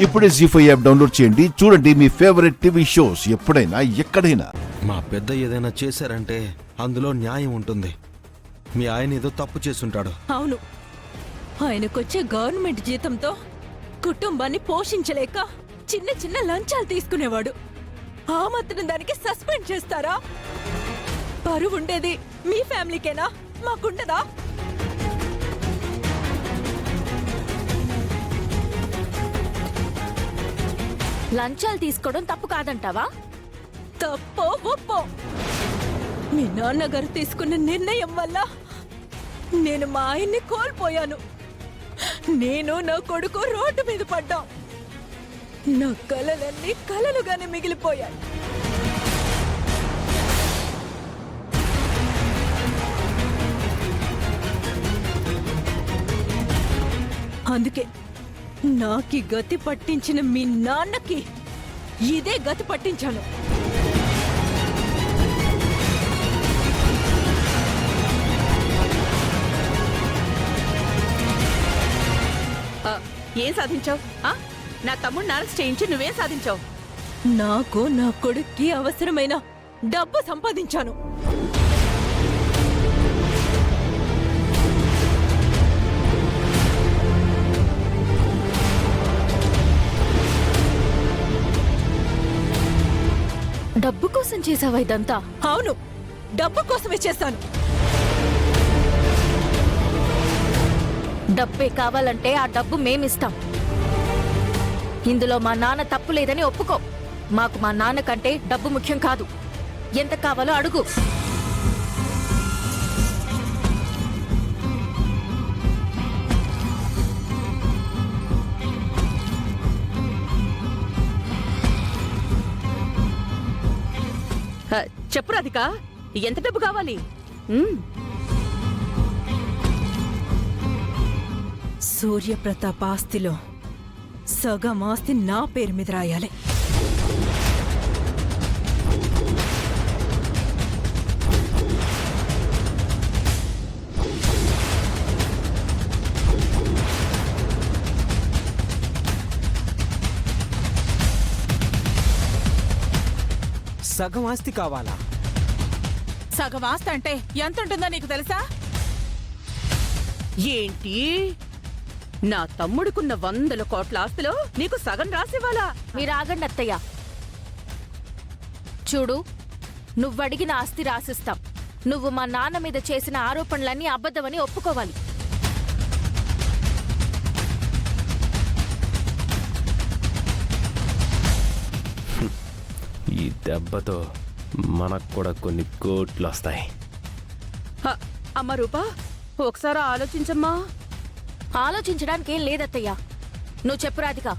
ఇప్పుడే జీ5 app download చేయండి. చూడండి మీ ఫేవరెట్ టీవీ షోస్ ఎప్పుడైనా ఎక్కడైనా. మా పెద్ద ఏదైనా చేశారంటే అందులో న్యాయం ఉంటుంది. మీ ఆయన ఏదో తప్పు చేసుంటాడు. అవును, ఆయనకొచ్చే గవర్నమెంట్ జీతంతో కుటుంబాన్ని పోషించలేక చిన్న చిన్న లంచాలు తీసుకునేవాడు. ఆ మాత్రం దానికి సస్పెండ్ చేస్తారా? పరువు ఉండేది మీ ఫ్యామిలీకేనా, మాకుండదా? లంచాలు తీసుకోవడం తప్పు కాదంటావా? తప్పో ఒప్పో, మీ నాన్నగారు తీసుకున్న నిర్ణయం వల్ల నేను మా ఆయన్ని కోల్పోయాను. నేను నా కొడుకు రోడ్డు మీద పడ్డాం. నా కలలన్నీ కలలుగానే మిగిలిపోయాయి. అందుకే నాకి గతి పట్టించిన మీ నాన్నకి ఇదే గతి పట్టించాను. ఏం సాధించావు? నా తమ్ముడిని అరెస్ట్ చేయించి నువ్వేం సాధించావు? నాకు నా కొడుక్కి అవసరమైన డబ్బు సంపాదించాను. డబ్బు కోసం చేసావా ఇదంతా? అవును, డబ్బు కోసమే చేశాను. డబ్బే కావాలంటే ఆ డబ్బు మేమిస్తాం. ఇందులో మా నాన్న తప్పు లేదని ఒప్పుకో. మాకు మా నాన్న కంటే డబ్బు ముఖ్యం కాదు. ఎంత కావాలో అడుగు. చెప్పు రాధిక, ఎంత డబ్బు కావాలి? సూర్యప్రతాప్ ఆస్తిలో సగం ఆస్తి నా పేరు మీద రాయాలి. సగం ఆస్తి కావాలా? సగం ఆస్తి అంటే ఎంత ఉంటుందో నీకు తెలుసా? ఏంటి, నా తమ్ముడుకున్న 100 కోట్ల ఆస్తిలో నీకు సగం రాసివ్వాలా? మీరు ఆగండి అత్తయ్య. చూడు, నువ్వడిగిన ఆస్తి రాసిస్తాం. నువ్వు మా నాన్న మీద చేసిన ఆరోపణలన్నీ అబద్ధమని ఒప్పుకోవాలి. ఈ దెబ్బతో మనకు కూడా కొన్ని కోట్లు వస్తాయి. అమ్మ రూపా, ఒకసారి ఆలోచించమ్మా. ఆలోచించడానికి ఏం లేదత్తయ్యా. నువ్వు చెప్పు రాధిక.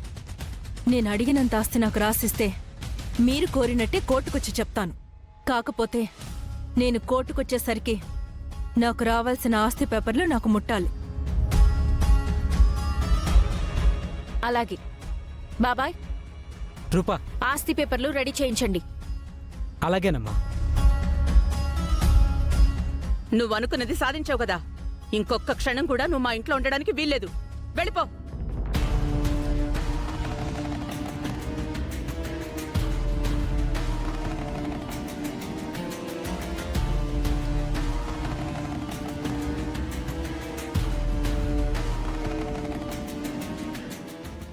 నేను అడిగినంత ఆస్తి నాకు రాసిస్తే మీరు కోరినట్టే కోర్టుకొచ్చి చెప్తాను. కాకపోతే నేను కోర్టుకొచ్చేసరికి నాకు రావాల్సిన ఆస్తి పేపర్లు నాకు ముట్టాలి. అలాగే బాబాయ్, రూపా, ఆస్తి పేపర్లు రెడీ చేయించండి. అలాగేనమ్మా. నువ్వు అనుకున్నది సాధించావు కదా, ఇంకొక క్షణం కూడా నువ్వు మా ఇంట్లో ఉండడానికి వీల్లేదు. వెళ్ళిపో.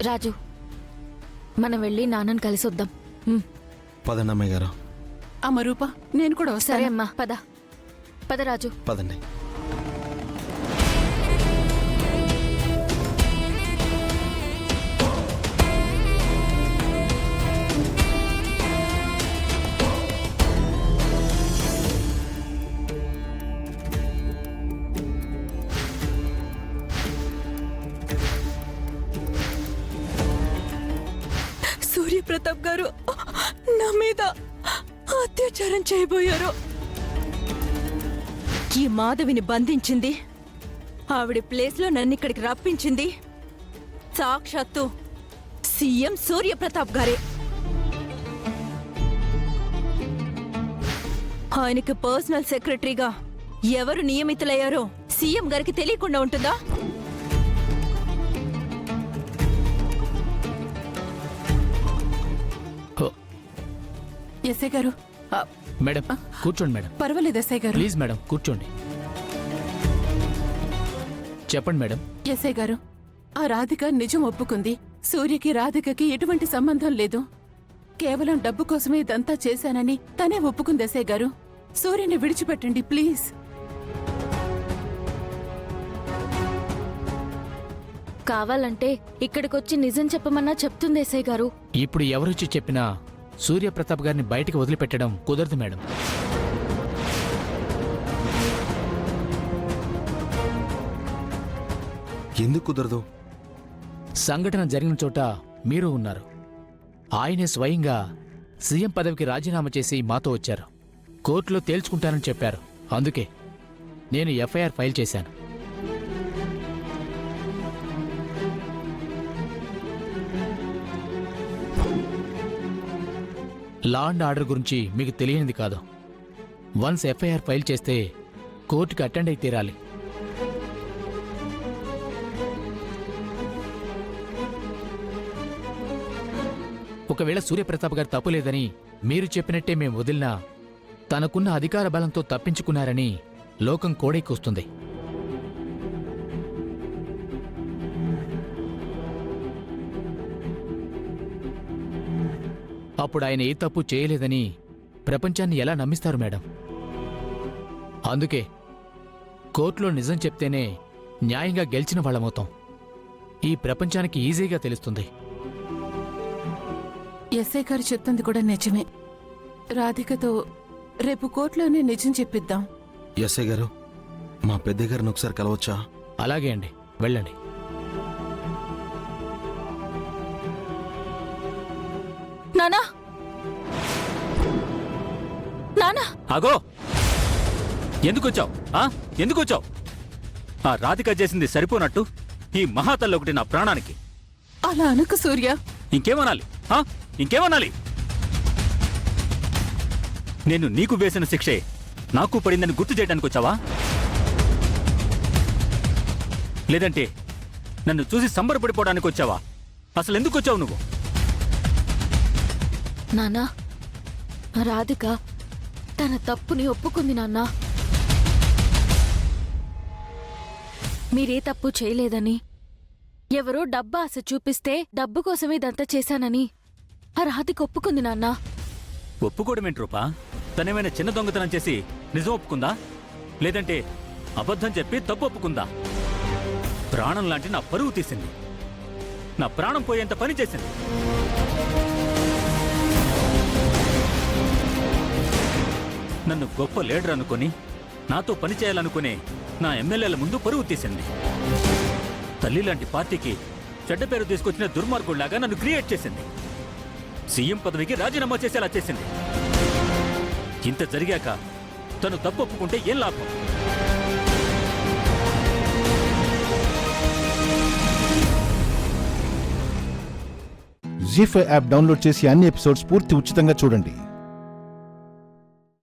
రాజు, మనం వెళ్ళి నాన్నని కలిసి వద్దాం. పదండమ్మాయి గారు. అమ్మ రూపా, నేను కూడా సరే వస్తాను. అమ్మా, పద పద రాజు. పదండి. సూర్యప్రతాప్ గారు నా మీద అత్యాచారం చేయబోయారు. ఈ మాధవిని బంధించింది, ఆవిడ ప్లేస్లో నన్ను ఇక్కడికి రప్పించింది సాక్షాత్తు సీఎం సూర్యప్రతాప్ గారే. ఆయనకి పర్సనల్ సెక్రటరీగా ఎవరు నియమితులయ్యారో సీఎం గారికి తెలియకుండా ఉంటుందా? ఎస్ఐ గారు మేడం కూర్చోండి మేడం. పర్వాలేదు ఎస్ఐ గారు. ప్లీజ్ మేడం కూర్చోండి. చెప్పండి మేడం. ఎస్ఐ గారు, ఆ రాధిక నిజం ఒప్పుకుంది. సూర్యకి రాధికకి ఎటువంటి సంబంధం లేదు. కేవలం డబ్బు కోసమే ఇదంతా చేశానని తనే ఒప్పుకుంది ఎస్ఐ గారు. సూర్యని విడిచిపెట్టండి ప్లీజ్. కావాలంటే ఇక్కడికొచ్చి నిజం చెప్పమన్నా చెప్తుంది ఎస్ఐ గారు. ఇప్పుడు ఎవరొచ్చి చెప్పినా సూర్యప్రతాప్ గారిని బయటికి వదిలిపెట్టడం కుదరదు మేడం. ఎందుకు కుదరదు? సంఘటన జరిగిన చోట మీరు ఉన్నారు. ఆయనే స్వయంగా సీఎం పదవికి రాజీనామా చేసి మాతో వచ్చారు. కోర్టులో తేల్చుకుంటానని చెప్పారు. అందుకే నేను ఎఫ్ఐఆర్ ఫైల్ చేశాను. లా అండ్ ఆర్డర్ గురించి మీకు తెలియనిది కాదు. వన్స్ ఎఫ్ఐఆర్ ఫైల్ చేస్తే కోర్టుకి అటెండ్ అయి తీరాలి. ఒకవేళ సూర్యప్రతాప్ గారు తప్పు లేదని మీరు చెప్పినట్టే మేం వదిలినా తనకున్న అధికార బలంతో తప్పించుకున్నారని లోకం కోడెక్కొస్తుంది. అప్పుడు ఆయన ఏ తప్పు చేయలేదని ప్రపంచాన్ని ఎలా నమ్మిస్తారు మేడం? అందుకే కోర్టులో నిజం చెప్తేనే న్యాయంగా గెలిచిన వాళ్ళమవుతాం. ఈ ప్రపంచానికి ఈజీగా తెలుస్తుంది. ఎస్ఐ గారు చెప్తుంది కూడా నిజమే. రాధికతో రేపు కోర్టులోనే నిజం చెప్పిద్దాం. ఎస్ఐ గారు, మా పెద్ద గారిని ఒకసారి కలవచ్చా? అలాగే అండి, వెళ్ళండి. నానా నానా ఆగో! ఎందుకొచ్చావు? ఎందుకొచ్చావు? ఆ రాధిక చేసింది సరిపోనట్టు ఈ మహాతల్లి ఒకటి నా ప్రాణానికి. అలా అనకు సూర్య. ఇంకేమనాలి? ఇంకేమనాలి? నేను నీకు వేసిన శిక్షే నాకు పడిందని గుర్తు చేయడానికి వచ్చావా? లేదంటే నన్ను చూసి సంబరపడిపోవడానికి వచ్చావా? అసలు ఎందుకు వచ్చావు నువ్వు? నానా, రాధిక తన తప్పుని ఒప్పుకుంది నాన్నా. మీరే తప్పు చేయలేదని, ఎవరో డబ్బు ఆశ చూపిస్తే డబ్బు కోసమే ఇదంతా చేశానని ఆ రాధిక ఒప్పుకుంది నాన్నా. ఒప్పుకోవడమేంటి రూపా? తనేమైనా చిన్న దొంగతనం చేసి నిజం ఒప్పుకుందా? లేదంటే అబద్ధం చెప్పి తప్పు ఒప్పుకుందా? ప్రాణం లాంటి నా పరువు తీసింది. నా ప్రాణం పోయేంత పని చేసింది. నన్ను గొప్ప లీడర్ అనుకుని నాతో పనిచేయాలనుకునే నా ఎమ్మెల్యేల ముందు పరువు తీసింది. తల్లి లాంటి పార్టీకి చెడ్డ పేరు తీసుకొచ్చిన దుర్మార్గుళ్లాగా నన్ను క్రియేట్ చేసింది. సీఎం పదవికి రాజీనామా చేసేలా చేసింది. ఇంత జరిగాక తను తప్పు ఒప్పుకుంటే ఏం లాభం? జీ5 యాప్ డౌన్లోడ్ చేసి అన్ని ఎపిసోడ్స్ పూర్తి ఉచితంగా చూడండి.